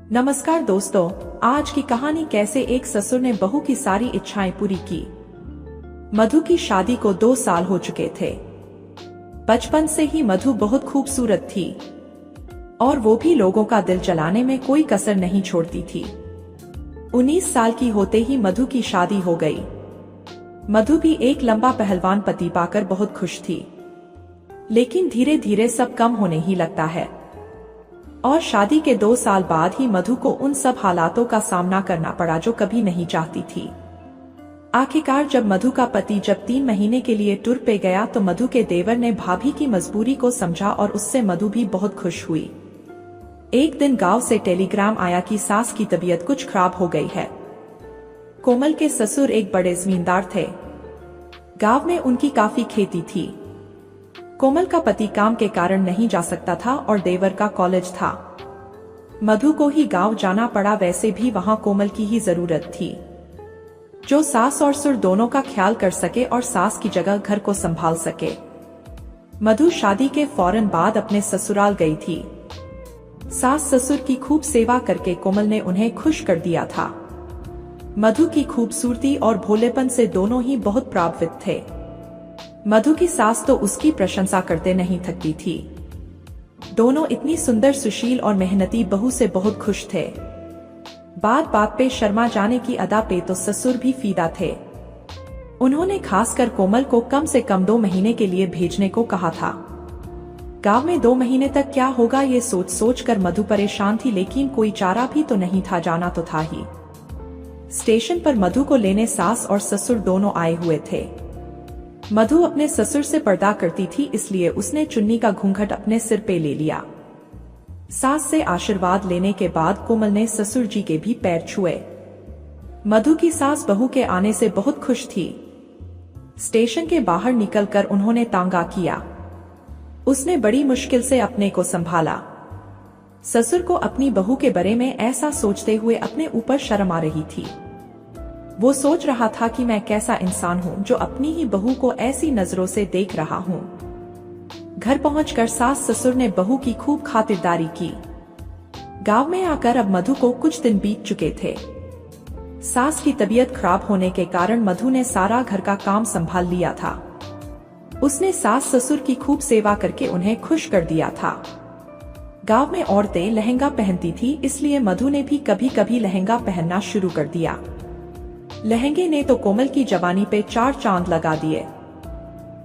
नमस्कार दोस्तों, आज की कहानी कैसे एक ससुर ने बहू की सारी इच्छाएं पूरी की। मधु की शादी को 2 साल हो चुके थे। बचपन से ही मधु बहुत खूबसूरत थी और वो भी लोगों का दिल जलाने में कोई कसर नहीं छोड़ती थी। 19 साल की होते ही मधु की शादी हो गई। मधु भी एक लंबा पहलवान पति पाकर बहुत खुश थी, लेकिन धीरे धीरे सब कम होने ही लगता है और शादी के 2 साल बाद ही मधु को उन सब हालातों का सामना करना पड़ा जो कभी नहीं चाहती थी। आखिरकार जब मधु का पति 3 महीने के लिए टूर पे गया तो मधु के देवर ने भाभी की मजबूरी को समझा और उससे मधु भी बहुत खुश हुई। एक दिन गांव से टेलीग्राम आया कि सास की तबीयत कुछ खराब हो गई है। कोमल के ससुर एक बड़े जमींदार थे। गांव में उनकी काफी खेती थी। कोमल का पति काम के कारण नहीं जा सकता था और देवर का कॉलेज था। मधु को ही गांव जाना पड़ा। वैसे भी वहां कोमल की ही जरूरत थी, जो सास और ससुर दोनों का ख्याल कर सके और सास की जगह घर को संभाल सके। मधु शादी के फौरन बाद अपने ससुराल गई थी। सास ससुर की खूब सेवा करके कोमल ने उन्हें खुश कर दिया था। मधु की खूबसूरती और भोलेपन से दोनों ही बहुत प्रभावित थे। मधु की सास तो उसकी प्रशंसा करते नहीं थकती थी। दोनों इतनी सुंदर, सुशील और मेहनती बहू से बहुत खुश थे। बात बात पे शर्मा जाने की अदा पे तो ससुर भी फीदा थे। उन्होंने खासकर कोमल को कम से कम 2 महीने के लिए भेजने को कहा था। गांव में 2 महीने तक क्या होगा ये सोच सोच कर मधु परेशान थी, लेकिन कोई चारा भी तो नहीं था, जाना तो था ही। स्टेशन पर मधु को लेने सास और ससुर दोनों आए हुए थे। मधु अपने ससुर से पर्दा करती थी, इसलिए उसने चुन्नी का घूंघट अपने सिर पे ले लिया। सास से आशीर्वाद लेने के बाद कोमल ने ससुर जी के भी पैर छुए। मधु की सास बहू के आने से बहुत खुश थी। स्टेशन के बाहर निकलकर उन्होंने तांगा किया। उसने बड़ी मुश्किल से अपने को संभाला। ससुर को अपनी बहू के बारे में ऐसा सोचते हुए अपने ऊपर शर्म आ रही थी। वो सोच रहा था कि मैं कैसा इंसान हूँ जो अपनी ही बहू को ऐसी नजरों से देख रहा हूँ। घर पहुंचकर सास ससुर ने बहू की खूब खातिरदारी की। गांव में आकर अब मधु को कुछ दिन बीत चुके थे। सास की तबीयत खराब होने के कारण मधु ने सारा घर का काम संभाल लिया था। उसने सास ससुर की खूब सेवा करके उन्हें खुश कर दिया था। गांव में औरतें लहंगा पहनती थी, इसलिए मधु ने भी कभी कभी लहंगा पहनना शुरू कर दिया। लहंगे ने तो कोमल की जवानी पे 4 चांद लगा दिए।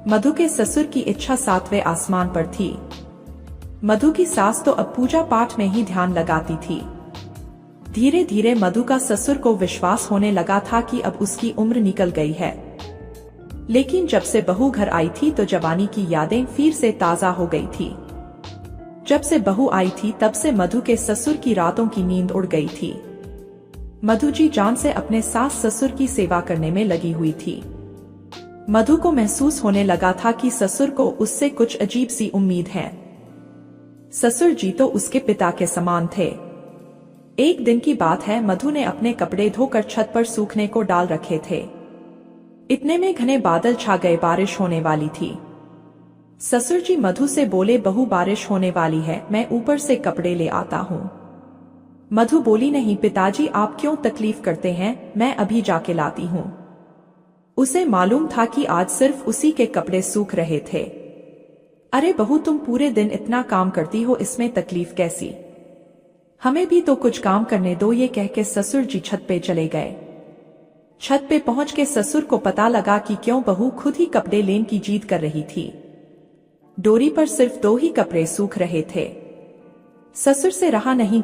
मधु के ससुर की इच्छा 7वें आसमान पर थी। मधु की सास तो अब पूजा पाठ में ही ध्यान लगाती थी। धीरे धीरे मधु का ससुर को विश्वास होने लगा था कि अब उसकी उम्र निकल गई है। लेकिन जब से बहू घर आई थी तो जवानी की यादें फिर से ताजा हो गई थी। जब से बहू आई थी तब से मधु के ससुर की रातों की नींद उड़ गई थी। मधु जी जान से अपने सास ससुर की सेवा करने में लगी हुई थी। मधु को महसूस होने लगा था कि ससुर को उससे कुछ अजीब सी उम्मीद है। ससुर जी तो उसके पिता के समान थे। एक दिन की बात है, मधु ने अपने कपड़े धोकर छत पर सूखने को डाल रखे थे। इतने में घने बादल छा गए, बारिश होने वाली थी। ससुर जी मधु से बोले, बहू बारिश होने वाली है, मैं ऊपर से कपड़े ले आता हूँ। मधु बोली, नहीं पिताजी, आप क्यों तकलीफ करते हैं, मैं अभी जाके लाती हूँ। उसे मालूम था कि आज सिर्फ उसी के कपड़े सूख रहे थे। अरे बहू, तुम पूरे दिन इतना काम करती हो, इसमें तकलीफ कैसी? हमें भी तो कुछ काम करने दो, ये कह के ससुर जी छत पे चले गए। छत पे पहुंच के ससुर को पता लगा कि क्यों बहू खुद ही कपड़े लेने की जिद कर रही थी। डोरी पर सिर्फ 2 ही कपड़े सूख रहे थे। ससुर से रहा नहीं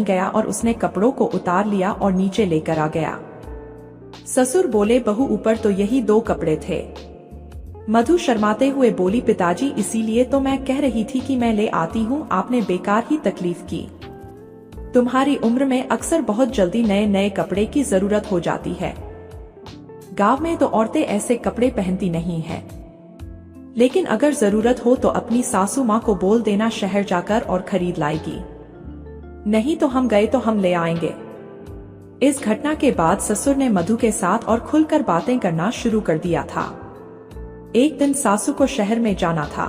गया और उसने कपड़ों को उतार लिया और नीचे लेकर आ गया। ससुर बोले, बहू ऊपर तो यही 2 कपड़े थे। मधु शर्माते हुए बोली, पिताजी इसीलिए तो मैं कह रही थी कि मैं ले आती हूँ, आपने बेकार ही तकलीफ की। तुम्हारी उम्र में अक्सर बहुत जल्दी नए नए कपड़े की जरूरत हो जाती है। गांव में तो औरतें ऐसे कपड़े पहनती नहीं है, लेकिन अगर जरूरत हो तो अपनी सासू माँ को बोल देना, शहर जाकर और खरीद लाएगी। नहीं तो हम गए तो हम ले आएंगे। इस घटना के बाद ससुर ने मधु के साथ और खुलकर बातें करना शुरू कर दिया था। एक दिन सासू को शहर में जाना था।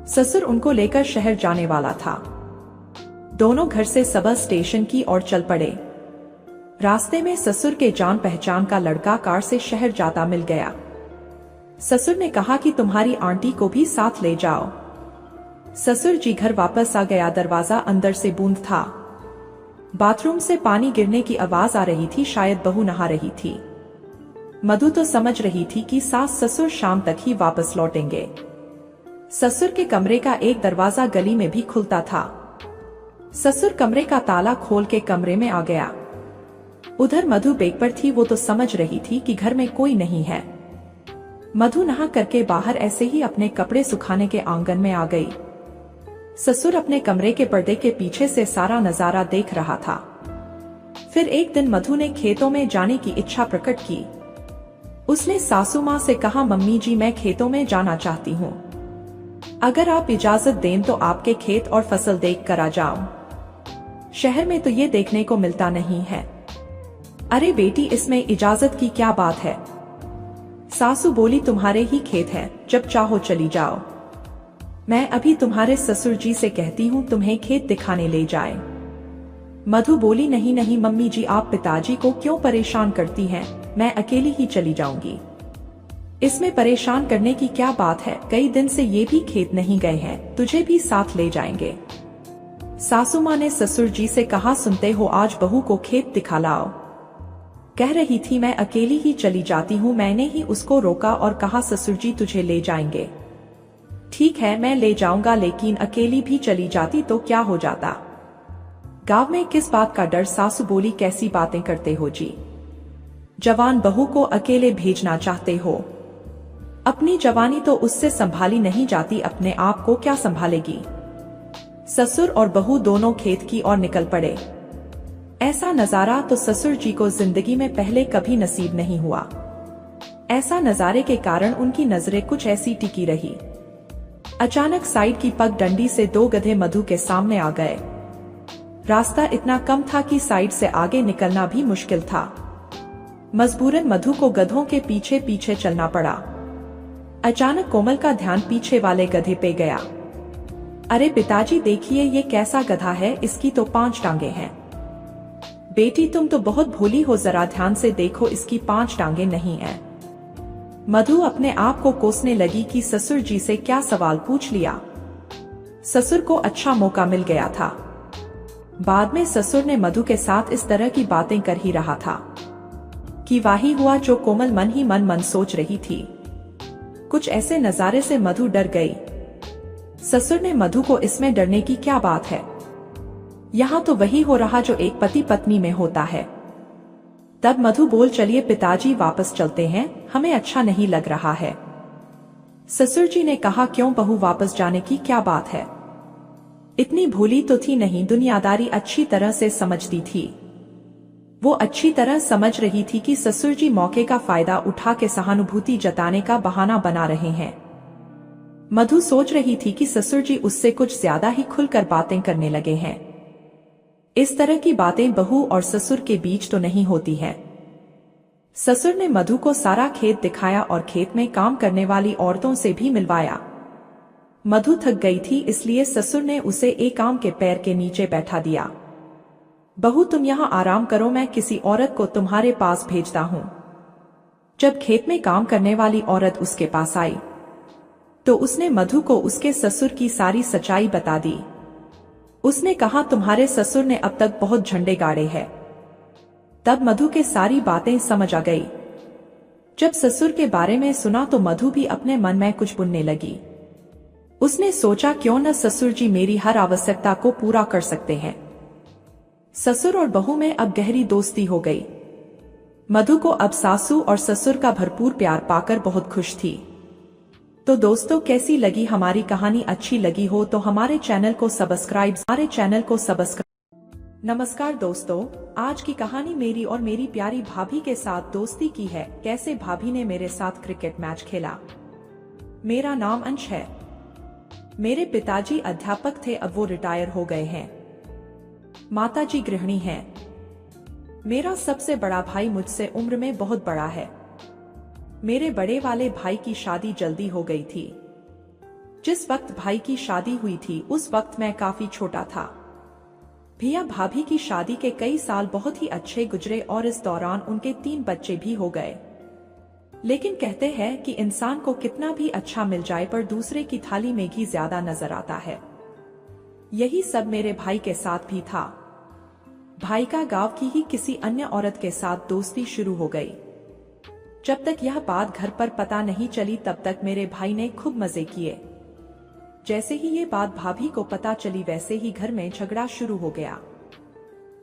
ससुर उनको लेकर शहर जाने वाला था। दोनों घर से सबा स्टेशन की ओर चल पड़े। रास्ते में ससुर के जान पहचान का लड़का कार से शहर जाता मिल गया। ससुर ने कहा कि तुम्हारी आंटी को भी साथ ले जाओ। ससुर जी घर वापस आ गया। दरवाजा अंदर से बूंद था। बाथरूम से पानी गिरने की आवाज आ रही थी। शायद बहू नहा रही थी। मधु तो समझ रही थी कि सास ससुर शाम तक ही वापस लौटेंगे। ससुर के कमरे का एक दरवाजा गली में भी खुलता था। ससुर कमरे का ताला खोल के कमरे में आ गया। उधर मधु बेड पर थी। वो तो समझ रही थी कि घर में कोई नहीं है। मधु नहा करके बाहर ऐसे ही अपने कपड़े सुखाने के आंगन में आ गई। ससुर अपने कमरे के पर्दे के पीछे से सारा नजारा देख रहा था। फिर एक दिन मधु ने खेतों में जाने की इच्छा प्रकट की। उसने सासू माँ से कहा, मम्मी जी मैं खेतों में जाना चाहती हूँ। अगर आप इजाजत दें तो आपके खेत और फसल देख कर आ जाऊं। शहर में तो ये देखने को मिलता नहीं है। अरे बेटी, इसमें इजाजत की क्या बात है। सासू बोली, तुम्हारे ही खेत हैं, जब चाहो चली जाओ। मैं अभी तुम्हारे ससुर जी से कहती हूँ तुम्हें खेत दिखाने ले जाए। मधु बोली, नहीं नहीं मम्मी जी, आप पिताजी को क्यों परेशान करती हैं, मैं अकेली ही चली जाऊंगी। इसमें परेशान करने की क्या बात है, कई दिन से ये भी खेत नहीं गए हैं, तुझे भी साथ ले जाएंगे। सासू माँ ने ससुर जी से कहा, सुनते हो, आज बहू को खेत दिखा लाओ। कह रही थी मैं अकेली ही चली जाती हूँ। मैंने ही उसको रोका और कहा, ससुर जी तुझे ले जाएंगे। ठीक है मैं ले जाऊंगा, लेकिन अकेली भी चली जाती तो क्या हो जाता। गांव में किस बात का डर। सासू बोली, कैसी बातें करते हो जी, जवान बहू को अकेले भेजना चाहते हो। अपनी जवानी तो उससे संभाली नहीं जाती, अपने आप को क्या संभालेगी। ससुर और बहू दोनों खेत की ओर निकल पड़े। ऐसा नजारा तो ससुर जी को जिंदगी में पहले कभी नसीब नहीं हुआ। ऐसा नजारे के कारण उनकी नजरें कुछ ऐसी टिकी रही। अचानक साइड की पगडंडी से दो गधे मधु के सामने आ गए। रास्ता इतना कम था कि साइड से आगे निकलना भी मुश्किल था। मजबूरन मधु को गधों के पीछे पीछे चलना पड़ा। अचानक कोमल का ध्यान पीछे वाले गधे पे गया। अरे पिताजी देखिए, ये कैसा गधा है, इसकी तो 5 टांगे हैं। बेटी तुम तो बहुत भोली हो, जरा ध्यान से देखो, इसकी 5 टांगे नहीं हैं। मधु अपने आप को कोसने लगी कि ससुर जी से क्या सवाल पूछ लिया। ससुर को अच्छा मौका मिल गया था। बाद में ससुर ने मधु के साथ इस तरह की बातें कर ही रहा था कि वाही हुआ जो कोमल मन ही मन सोच रही थी। कुछ ऐसे नजारे से मधु डर गई। ससुर ने मधु को, इसमें डरने की क्या बात है, यहाँ तो वही हो रहा जो एक पति पत्नी में होता है। तब मधु बोल, चलिए पिताजी वापस चलते हैं, हमें अच्छा नहीं लग रहा है। ससुर जी ने कहा, क्यों बहू, वापस जाने की क्या बात है। इतनी भोली तो थी नहीं, दुनियादारी अच्छी तरह से समझती थी। वो अच्छी तरह समझ रही थी कि ससुर जी मौके का फायदा उठा के सहानुभूति जताने का बहाना बना रहे हैं। मधु सोच रही थी कि ससुर जी उससे कुछ ज्यादा ही खुलकर बातें करने लगे हैं। इस तरह की बातें बहू और ससुर के बीच तो नहीं होती है। ससुर ने मधु को सारा खेत दिखाया और खेत में काम करने वाली औरतों से भी मिलवाया। मधु थक गई थी, इसलिए ससुर ने उसे एक आम के पेड़ के नीचे बैठा दिया। बहू तुम यहाँ आराम करो, मैं किसी औरत को तुम्हारे पास भेजता हूँ। जब खेत में काम करने वाली औरत उसके पास आई तो उसने मधु को उसके ससुर की सारी सच्चाई बता दी। उसने कहा, तुम्हारे ससुर ने अब तक बहुत झंडे गाड़े हैं। तब मधु के सारी बातें समझ आ गई। जब ससुर के बारे में सुना तो मधु भी अपने मन में कुछ बुनने लगी। उसने सोचा, क्यों न ससुर जी मेरी हर आवश्यकता को पूरा कर सकते हैं। ससुर और बहू में अब गहरी दोस्ती हो गई। मधु को अब सासू और ससुर का भरपूर प्यार पाकर बहुत खुश थी। तो दोस्तों, कैसी लगी हमारी कहानी? अच्छी लगी हो तो हमारे चैनल को सब्सक्राइब। नमस्कार दोस्तों, आज की कहानी मेरी और मेरी प्यारी भाभी के साथ दोस्ती की है। कैसे भाभी ने मेरे साथ क्रिकेट मैच खेला। मेरा नाम अंश है। मेरे पिताजी अध्यापक थे, अब वो रिटायर हो गए हैं। माताजी गृहिणी हैं। मेरा सबसे बड़ा भाई मुझसे उम्र में बहुत बड़ा है। मेरे बड़े वाले भाई की शादी जल्दी हो गई थी। जिस वक्त भाई की शादी हुई थी उस वक्त मैं काफी छोटा था। भैया भाभी की शादी के कई साल बहुत ही अच्छे गुजरे और इस दौरान उनके 3 बच्चे भी हो गए। लेकिन कहते हैं कि इंसान को कितना भी अच्छा मिल जाए पर दूसरे की थाली में घी ज्यादा नजर आता है। यही सब मेरे भाई के साथ भी था। भाई का गांव की ही किसी अन्य औरत के साथ दोस्ती शुरू हो गई। जब तक यह बात घर पर पता नहीं चली तब तक मेरे भाई ने खूब मजे किए। जैसे ही ये बात भाभी को पता चली वैसे ही घर में झगड़ा शुरू हो गया।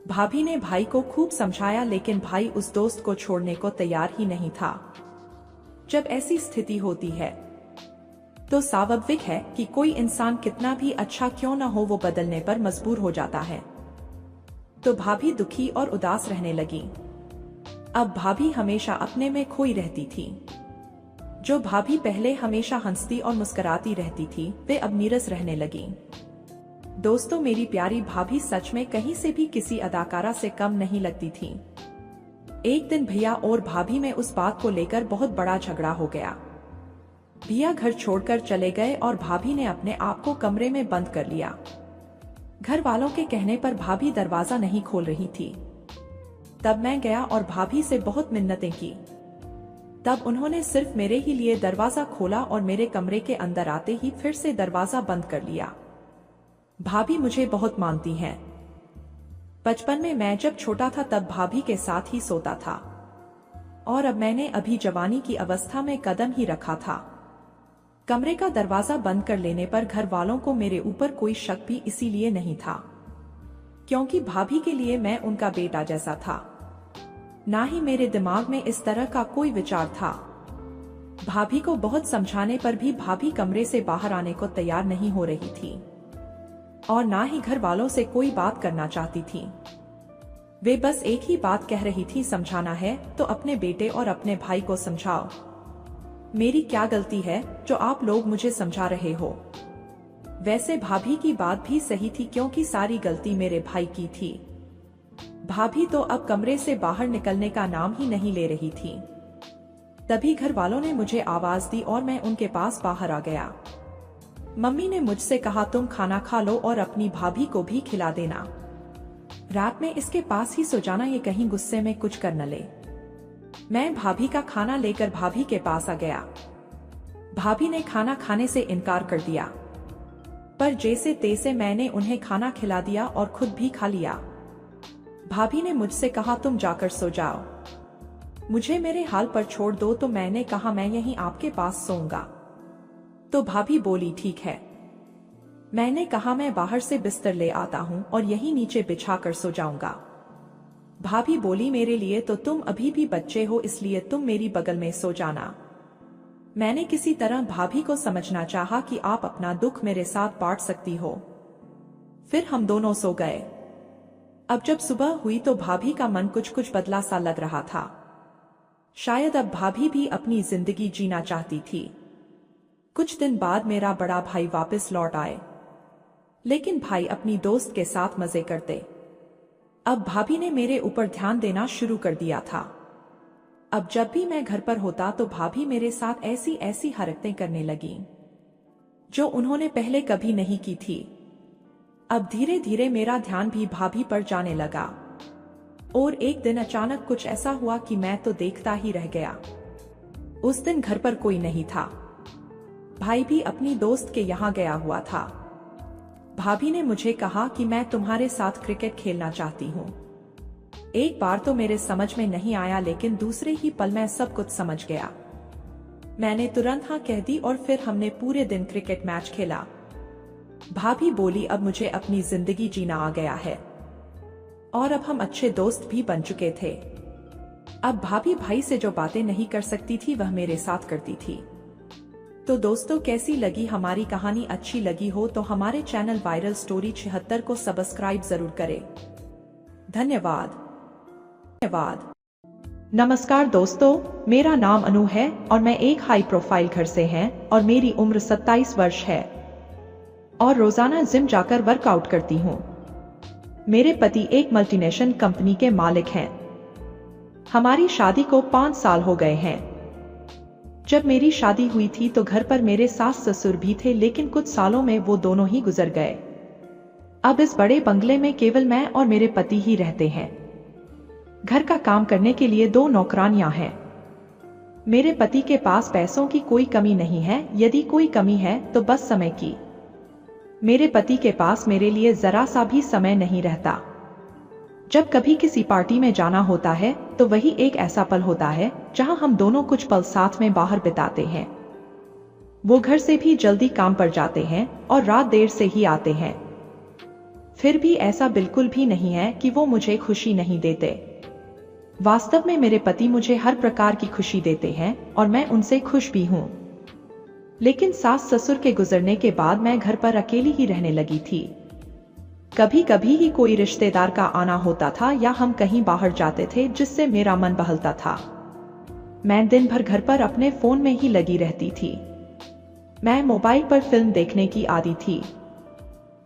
भाभी ने भाई को खूब समझाया लेकिन भाई उस दोस्त को छोड़ने को तैयार ही नहीं था। जब ऐसी स्थिति होती है तो स्वाभाविक है कि कोई इंसान कितना भी अच्छा क्यों न हो वो बदलने पर मजबूर हो जाता है। तो भाभी दुखी और उदास रहने लगी। अब भाभी हमेशा अपने में खोई रहती थी। जो भाभी पहले हमेशा हंसती और मुस्कुराती रहती थी वे अब नीरस रहने लगी। दोस्तों, मेरी प्यारी भाभी सच में कहीं से भी किसी अदाकारा से कम नहीं लगती थी। एक दिन भैया और भाभी में उस बात को लेकर बहुत बड़ा झगड़ा हो गया। भैया घर छोड़कर चले गए और भाभी ने अपने आप को कमरे में बंद कर लिया। घर वालों के कहने पर भाभी दरवाजा नहीं खोल रही थी। तब मैं गया और भाभी से बहुत मिन्नतें की। तब उन्होंने सिर्फ मेरे ही लिए दरवाजा खोला और मेरे कमरे के अंदर आते ही फिर से दरवाजा बंद कर लिया। भाभी मुझे बहुत मानती हैं। बचपन में मैं जब छोटा था तब भाभी के साथ ही सोता था और अब मैंने अभी जवानी की अवस्था में कदम ही रखा था। कमरे का दरवाजा बंद कर लेने पर घर वालों को मेरे ऊपर कोई शक भी इसीलिए नहीं था क्योंकि भाभी के लिए मैं उनका बेटा जैसा था। ना ही मेरे दिमाग में इस तरह का कोई विचार था। भाभी को बहुत समझाने पर भी भाभी कमरे से बाहर आने को तैयार नहीं हो रही थी और ना ही घर वालों से कोई बात करना चाहती थी। वे बस एक ही बात कह रही थी, समझाना है तो अपने बेटे और अपने भाई को समझाओ। मेरी क्या गलती है जो आप लोग मुझे समझा रहे हो। वैसे भाभी की बात भी सही थी क्योंकि सारी गलती मेरे भाई की थी। भाभी तो अब कमरे से बाहर निकलने का नाम ही नहीं ले रही थी। तभी घर वालों ने मुझे आवाज दी और मैं उनके पास बाहर आ गया। मम्मी ने मुझसे कहा, तुम खाना खा लो और अपनी भाभी को भी खिला देना। रात में इसके पास ही सो जाना, ये कहीं गुस्से में कुछ कर न ले। मैं भाभी का खाना लेकर भाभी के पास आ गया। भाभी ने खाना खाने से इनकार कर दिया पर जैसे तैसे मैंने उन्हें खाना खिला दिया और खुद भी खा लिया। भाभी ने मुझसे कहा, तुम जाकर सो जाओ, मुझे मेरे हाल पर छोड़ दो। तो मैंने कहा, मैं यहीं आपके पास सोऊंगा। तो भाभी बोली, ठीक है। मैंने कहा, मैं बाहर से बिस्तर ले आता हूँ और यहीं नीचे बिछाकर सो जाऊंगा। भाभी बोली, मेरे लिए तो तुम अभी भी बच्चे हो इसलिए तुम मेरी बगल में सो जाना। मैंने किसी तरह भाभी को समझना चाहा कि आप अपना दुख मेरे साथ बांट सकती हो। फिर हम दोनों सो गए। अब जब सुबह हुई तो भाभी का मन कुछ कुछ बदला सा लग रहा था। शायद अब भाभी भी अपनी जिंदगी जीना चाहती थी। कुछ दिन बाद मेरा बड़ा भाई वापस लौट आए, लेकिन भाई अपनी दोस्त के साथ मजे करते। अब भाभी ने मेरे ऊपर ध्यान देना शुरू कर दिया था। अब जब भी मैं घर पर होता तो भाभी मेरे साथ ऐसी ऐसी हरकतें करने लगी जो उन्होंने पहले कभी नहीं की थी। अब धीरे धीरे मेरा ध्यान भी भाभी पर जाने लगा और एक दिन अचानक कुछ ऐसा हुआ कि मैं तो देखता ही रह गया। उस दिन घर पर कोई नहीं था। भाई भी अपनी दोस्त के यहाँ गया हुआ था। भाभी ने मुझे कहा कि मैं तुम्हारे साथ क्रिकेट खेलना चाहती हूँ। एक बार तो मेरे समझ में नहीं आया, लेकिन दूसरे ही पल मैं सब कुछ समझ गया। मैंने तुरंत हाँ कह दी और फिर हमने पूरे दिन क्रिकेट मैच खेला। भाभी बोली, अब मुझे अपनी जिंदगी जीना आ गया है और अब हम अच्छे दोस्त भी बन चुके थे। अब भाभी भाई से जो बातें नहीं कर सकती थी वह मेरे साथ करती थी। तो दोस्तों, कैसी लगी हमारी कहानी? अच्छी लगी हो तो हमारे चैनल वायरल स्टोरी 76 को सब्सक्राइब जरूर करें। धन्यवाद। नमस्कार दोस्तों, मेरा नाम अनु है और मैं एक हाई प्रोफाइल घर से हैं और मेरी उम्र 27 वर्ष है और रोजाना जिम जाकर वर्कआउट करती हूँ। मेरे पति एक मल्टीनेशनल कंपनी के मालिक हैं। हमारी शादी को 5 साल हो गए हैं। जब मेरी शादी हुई थी तो घर पर मेरे सास ससुर भी थे, लेकिन कुछ सालों में वो दोनों ही गुजर गए। अब इस बड़े बंगले में केवल मैं और मेरे पति ही रहते हैं। घर का काम करने के लिए 2 नौकरानियां हैं। मेरे पति के पास पैसों की कोई कमी नहीं है, यदि कोई कमी है तो बस समय की। मेरे पति के पास मेरे लिए जरा सा भी समय नहीं रहता। जब कभी किसी पार्टी में जाना होता है तो वही एक ऐसा पल होता है जहां हम दोनों कुछ पल साथ में बाहर बिताते हैं। वो घर से भी जल्दी काम पर जाते हैं और रात देर से ही आते हैं। फिर भी ऐसा बिल्कुल भी नहीं है कि वो मुझे खुशी नहीं देते। वास्तव में मेरे पति मुझे हर प्रकार की खुशी देते हैं और मैं उनसे खुश भी हूं। लेकिन सास ससुर के गुजरने के बाद मैं घर पर अकेली ही रहने लगी थी। कभी कभी ही कोई रिश्तेदार का आना होता था या हम कहीं बाहर जाते थे जिससे मेरा मन बहलता था। मैं दिन भर घर पर अपने फोन में ही लगी रहती थी। मैं मोबाइल पर फिल्म देखने की आदी थी।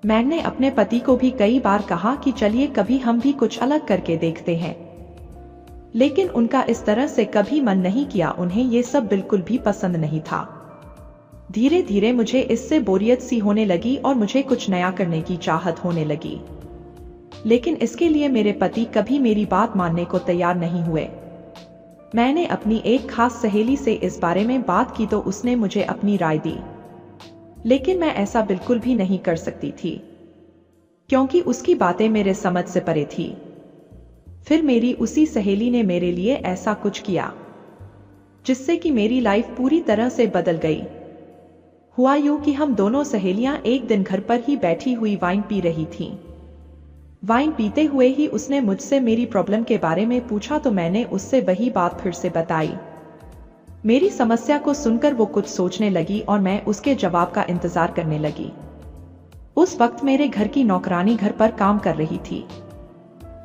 मैंने अपने पति को भी कई बार कहा कि चलिए कभी हम भी कुछ अलग करके देखते हैं, लेकिन उनका इस तरह से कभी मन नहीं किया। उन्हें ये सब बिल्कुल भी पसंद नहीं था। धीरे धीरे मुझे इससे बोरियत सी होने लगी और मुझे कुछ नया करने की चाहत होने लगी, लेकिन इसके लिए मेरे पति कभी मेरी बात मानने को तैयार नहीं हुए। मैंने अपनी एक खास सहेली से इस बारे में बात की तो उसने मुझे अपनी राय दी, लेकिन मैं ऐसा बिल्कुल भी नहीं कर सकती थी क्योंकि उसकी बातें मेरे समझ से परे थी। फिर मेरी उसी सहेली ने मेरे लिए ऐसा कुछ किया जिससे कि मेरी लाइफ पूरी तरह से बदल गई। हुआ यूं कि हम दोनों सहेलियां एक दिन घर पर ही बैठी हुई वाइन पी रही थीं। वाइन पीते हुए ही उसने मुझसे मेरी प्रॉब्लम के बारे में पूछा तो मैंने उससे वही बात फिर से बताई। मेरी समस्या को सुनकर वो कुछ सोचने लगी और मैं उसके जवाब का इंतजार करने लगी। उस वक्त मेरे घर की नौकरानी घर पर काम कर रही थी।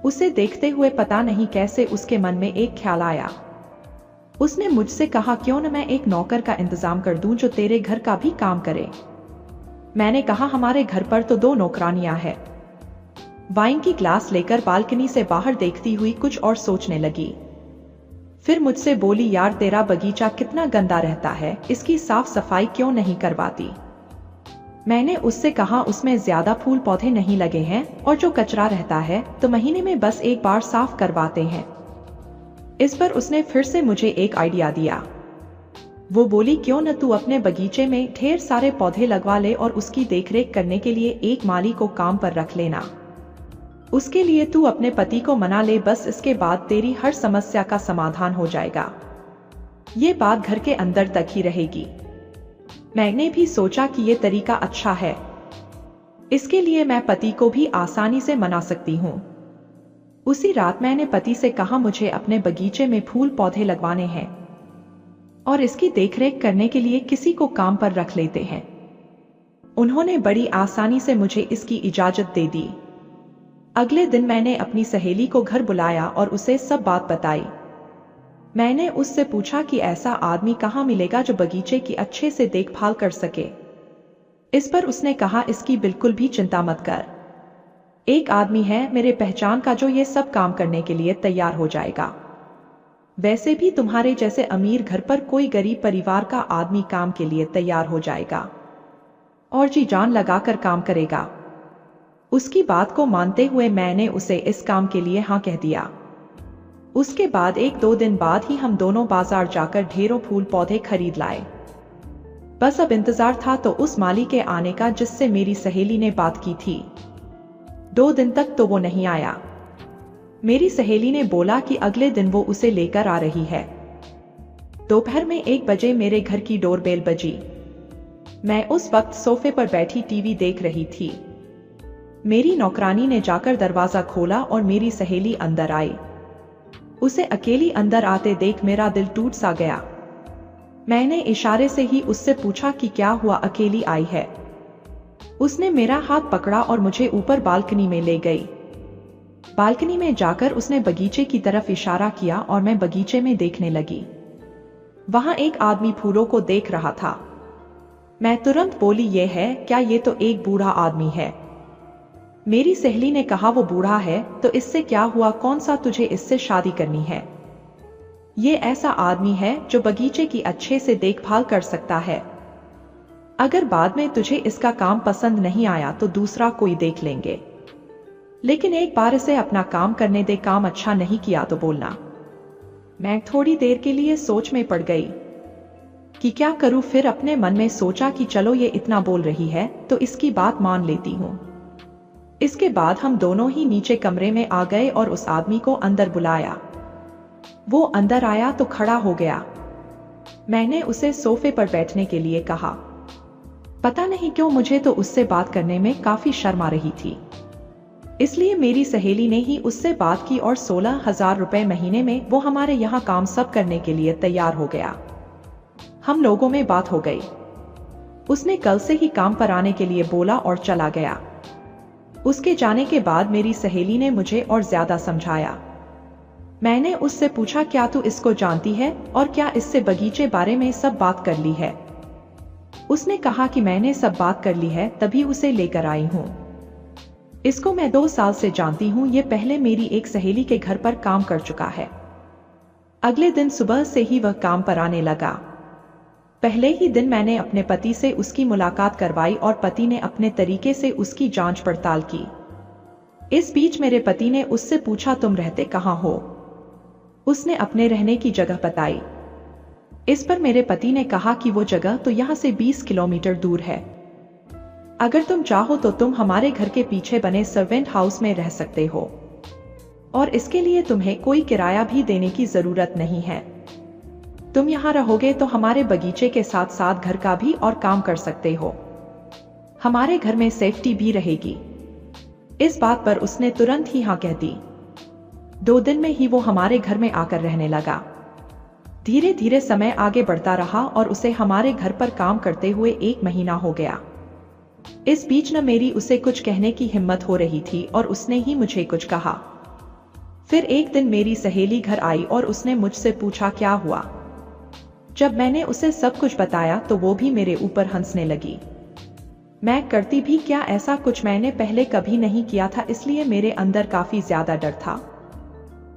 उसे देखते हुए पता नहीं कैसे उसके मन में एक ख्याल आया। उसने मुझसे कहा, क्यों न मैं एक नौकर का इंतजाम कर दूं जो तेरे घर का भी काम करे। मैंने कहा, हमारे घर पर तो 2 नौकरानियां हैं। वाइन की ग्लास लेकर बालकनी से बाहर देखती हुई कुछ और सोचने लगी। फिर मुझसे बोली, यार तेरा बगीचा कितना गंदा रहता है, इसकी साफ सफाई क्यों नहीं करवाती। मैंने उससे कहा, उसमें ज्यादा फूल पौधे नहीं लगे हैं और जो कचरा रहता है तो महीने में बस एक बार साफ करवाते हैं। इस पर उसने फिर से मुझे एक आइडिया दिया। वो बोली, क्यों न तू अपने बगीचे में ढेर सारे पौधे लगवा ले और उसकी देखरेख करने के लिए एक माली को काम पर रख लेना। उसके लिए तू अपने पति को मना ले, बस इसके बाद तेरी हर समस्या का समाधान हो जाएगा। ये बात घर के अंदर तक ही रहेगी। मैंने भी सोचा कि ये तरीका अच्छा है। इसके लिए मैं पति को भी आसानी से मना सकती हूँ। उसी रात मैंने पति से कहा, मुझे अपने बगीचे में फूल पौधे लगवाने हैं और इसकी देखरेख करने के लिए किसी को काम पर रख लेते हैं। उन्होंने बड़ी आसानी से मुझे इसकी इजाजत दे दी। अगले दिन मैंने अपनी सहेली को घर बुलाया और उसे सब बात बताई। मैंने उससे पूछा कि ऐसा आदमी कहाँ मिलेगा जो बगीचे की अच्छे से देखभाल कर सके। इस पर उसने कहा, इसकी बिल्कुल भी चिंता मत कर। एक आदमी है मेरे पहचान का जो ये सब काम करने के लिए तैयार हो जाएगा। वैसे भी तुम्हारे जैसे अमीर घर पर कोई गरीब परिवार का आदमी काम के लिए तैयार हो जाएगा और जी जान लगाकर काम करेगा। उसकी बात को मानते हुए मैंने उसे इस काम के लिए हाँ कह दिया। उसके बाद 1-2 दिन बाद ही हम दोनों बाजार जाकर ढेरों फूल पौधे खरीद लाए। बस अब इंतजार था तो उस माली के आने का जिससे मेरी सहेली ने बात की थी। 2 दिन तक तो वो नहीं आया। मेरी सहेली ने बोला कि अगले दिन वो उसे लेकर आ रही है। दोपहर में 1 बजे मेरे घर की डोरबेल बजी। मैं उस वक्त सोफे पर बैठी टीवी देख रही थी। मेरी नौकरानी ने जाकर दरवाजा खोला और मेरी सहेली अंदर आई। उसे अकेली अंदर आते देख मेरा दिल टूट सा गया। मैंने इशारे से ही उससे पूछा कि क्या हुआ, अकेली आई है। उसने मेरा हाथ पकड़ा और मुझे ऊपर बालकनी में ले गई। बालकनी में जाकर उसने बगीचे की तरफ इशारा किया और मैं बगीचे में देखने लगी। वहां एक आदमी फूलों को देख रहा था। मैं तुरंत बोली, ये है क्या? ये तो एक बूढ़ा आदमी है। मेरी सहेली ने कहा, वो बूढ़ा है तो इससे क्या हुआ, कौन सा तुझे इससे शादी करनी है? ये ऐसा आदमी है जो बगीचे की अच्छे से देखभाल कर सकता है। अगर बाद में तुझे इसका काम पसंद नहीं आया तो दूसरा कोई देख लेंगे। लेकिन एक बार इसे अपना काम करने दे, काम अच्छा नहीं किया तो बोलना। मैं थोड़ी देर के लिए सोच में पड़ गई कि क्या करूं। फिर अपने मन में सोचा कि चलो ये इतना बोल रही है तो इसकी बात मान लेती हूं। इसके बाद हम दोनों ही नीचे कमरे में आ गए और उस आदमी को अंदर बुलाया। वो अंदर आया तो खड़ा हो गया। मैंने उसे सोफे पर बैठने के लिए कहा। पता नहीं क्यों मुझे तो उससे बात करने में काफी शर्म आ रही थी, इसलिए मेरी सहेली ने ही उससे बात की और 16,000 रुपए महीने में वो हमारे यहाँ काम सब करने के लिए तैयार हो गया। हम लोगों में बात हो गई। उसने कल से ही काम पर आने के लिए बोला और चला गया। उसके जाने के बाद मेरी सहेली ने मुझे और ज्यादा समझाया। मैंने उससे पूछा, क्या तू इसको जानती है और क्या इससे बगीचे बारे में सब बात कर ली है? उसने कहा कि मैंने सब बात कर ली है, तभी उसे लेकर आई हूँ। इसको मैं 2 साल से जानती हूँ। ये पहले मेरी एक सहेली के घर पर काम कर चुका है। अगले दिन सुबह से ही वह काम पर आने लगा। पहले ही दिन मैंने अपने पति से उसकी मुलाकात करवाई और पति ने अपने तरीके से उसकी जांच पड़ताल की। इस बीच मेरे पति ने उससे पूछा, तुम रहते कहाँ हो? उसने अपने रहने की जगह बताई। इस पर मेरे पति ने कहा कि वो जगह तो यहाँ से 20 किलोमीटर दूर है। अगर तुम चाहो तो तुम हमारे घर के पीछे बने सर्वेंट हाउस में रह सकते हो और इसके लिए तुम्हें कोई किराया भी देने की जरूरत नहीं है। तुम यहाँ रहोगे तो हमारे बगीचे के साथ साथ घर का भी और काम कर सकते हो। हमारे घर में सेफ्टी भी रहेगी। इस बात पर उसने तुरंत ही हाँ कह दी। 2 दिन में ही वो हमारे घर में आकर रहने लगा। धीरे धीरे समय आगे बढ़ता रहा और उसे हमारे घर पर काम करते हुए 1 महीना हो गया। इस बीच न मेरी उसे कुछ कहने की हिम्मत हो रही थी और उसने ही मुझे कुछ कहा। फिर एक दिन मेरी सहेली घर आई और उसने मुझसे पूछा, क्या हुआ? जब मैंने उसे सब कुछ बताया तो वो भी मेरे ऊपर हंसने लगी। मैं करती भी क्या, ऐसा कुछ मैंने पहले कभी नहीं किया था, इसलिए मेरे अंदर काफी ज्यादा डर था।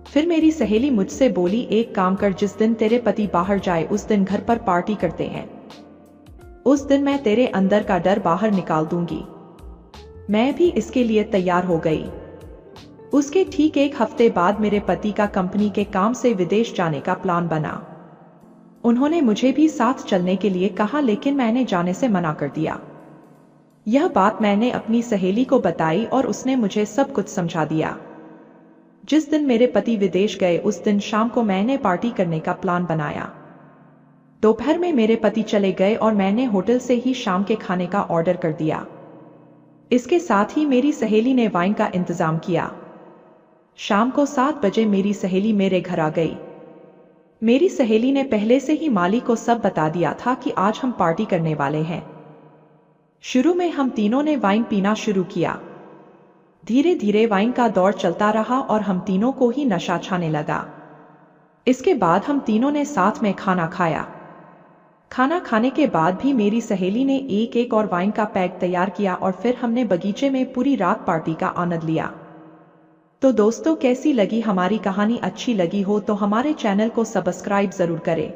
फिर मेरी सहेली मुझसे बोली, एक काम कर, जिस दिन तेरे पति बाहर जाए उस दिन घर पर पार्टी करते हैं। उस दिन मैं तेरे अंदर का डर बाहर निकाल दूंगी। मैं भी इसके लिए तैयार हो गई। उसके ठीक 1 हफ्ते बाद मेरे पति का कंपनी के काम से विदेश जाने का प्लान बना। उन्होंने मुझे भी साथ चलने के लिए कहा, लेकिन मैंने जाने से मना कर दिया। यह बात मैंने अपनी सहेली को बताई और उसने मुझे सब कुछ समझा दिया। जिस दिन मेरे पति विदेश गए उस दिन शाम को मैंने पार्टी करने का प्लान बनाया। दोपहर में मेरे पति चले गए और मैंने होटल से ही शाम के खाने का ऑर्डर कर दिया। इसके साथ ही मेरी सहेली ने वाइन का इंतजाम किया। शाम को 7 बजे मेरी सहेली मेरे घर आ गई। मेरी सहेली ने पहले से ही माली को सब बता दिया था कि आज हम पार्टी करने वाले हैं। शुरू में हम तीनों ने वाइन पीना शुरू किया। धीरे धीरे वाइन का दौर चलता रहा और हम तीनों को ही नशा छाने लगा। इसके बाद हम तीनों ने साथ में खाना खाया। खाना खाने के बाद भी मेरी सहेली ने एक और वाइन का पैक तैयार किया और फिर हमने बगीचे में पूरी रात पार्टी का आनंद लिया। तो दोस्तों, कैसी लगी हमारी कहानी? अच्छी लगी हो तो हमारे चैनल को सब्सक्राइब जरूर करें।